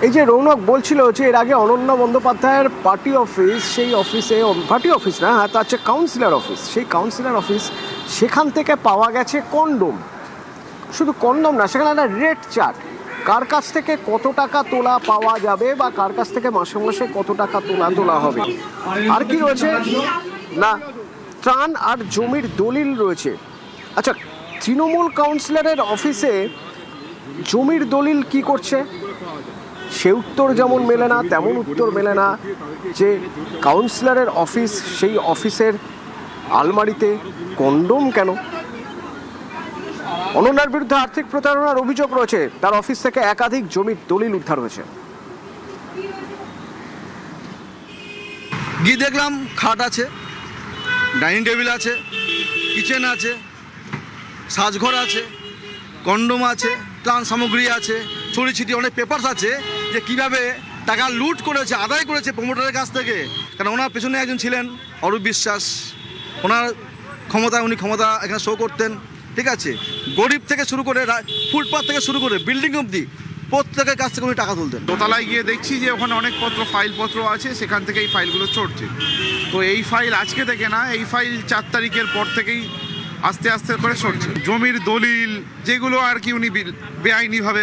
এই যে রৌনক বলছিল যে এর আগে অনন্যা বন্দ্যোপাধ্যায়ের পার্টি অফিস, সেই অফিসে পার্টি অফিস না, হ্যাঁ তা হচ্ছে কাউন্সিলর অফিস, সেই কাউন্সিলর অফিস সেখান থেকে পাওয়া গেছে কন্ডোম। শুধু কন্ডোম না, সেখানে একটা রেট চার্ট, কার কাছ থেকে কত টাকা তোলা পাওয়া যাবে বা কার কাছ থেকে মাসে মাসে কত টাকা তোলা হবে। আর কি রয়েছে না, ত্রাণ আর জমির দলিল রয়েছে। আচ্ছা, তৃণমূল কাউন্সিলরের অফিসে জমির দলিল কি করছে সে উত্তর যেমন মেলে না, তেমন উত্তর মেলে না যে কাউন্সিলরের অফিস, সেই অফিসের আলমারিতে কন্ডোম কেন। অনন্যার বিরুদ্ধে আর্থিক প্রতারণার অভিযোগ রয়েছে, তার অফিস থেকে একাধিক জমির দলিল উদ্ধার হয়েছে। গিয়ে দেখলাম খাট আছে, ডাইনিং টেবিল আছে, কিচেন আছে, সাজঘর আছে, কন্ডোম আছে, ত্রাণ সামগ্রী আছে, ছড়ি ছিটি অনেক পেপারস আছে যে কীভাবে টাকা লুট করেছে, আদায় করেছে প্রমোটারের কাছ থেকে। কারণ ওনার পেছনে একজন ছিলেন অরূপ বিশ্বাস, ওনার উনি ক্ষমতা এখানে শো করতেন, ঠিক আছে। গরিব থেকে শুরু করে ফুটপাথ থেকে শুরু করে বিল্ডিং অবধি প্রত্যেকের কাছ থেকে উনি টাকা তুলতেন। দোতলায় গিয়ে দেখছি যে ওখানে অনেক ফাইলপত্র আছে, সেখান থেকে এই ফাইলগুলো চড়ছে। তো এই ফাইল আজকে থেকে না, এই ফাইল 4 তারিখের পর থেকেই আস্তে আস্তে করে সরছে। জমির দলিল যেগুলো আর কি উনি বেআইনিভাবে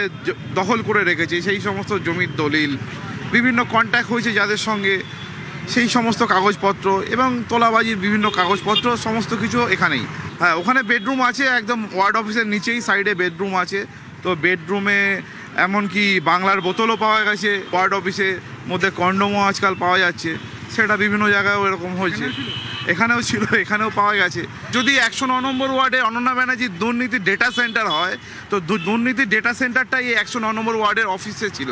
দখল করে রেখেছে, সেই সমস্ত জমির দলিল, বিভিন্ন কন্ট্যাক্ট হয়েছে যাদের সঙ্গে, সেই সমস্ত কাগজপত্র এবং তোলাবাজির বিভিন্ন কাগজপত্র সমস্ত কিছু এখানেই। হ্যাঁ, ওখানে বেডরুম আছে, একদম ওয়ার্ড অফিসের নিচেই সাইডে বেডরুম আছে। তো বেডরুমে এমনকি বাংলার বোতলও পাওয়া গেছে, ওয়ার্ড অফিসের মধ্যে কন্ডোমও আজকাল পাওয়া যাচ্ছে, সেটা বিভিন্ন জায়গায়ও এরকম হয়েছে। এখানেও ছিল, এখানেও পাওয়া গেছে। যদি 109 নম্বর ওয়ার্ডে অনন্যা ব্যানার্জির দুর্নীতি ডেটা সেন্টার হয়, তো দুর্নীতি ডেটা সেন্টারটাই এই 109 নম্বর ওয়ার্ডের অফিসে ছিল।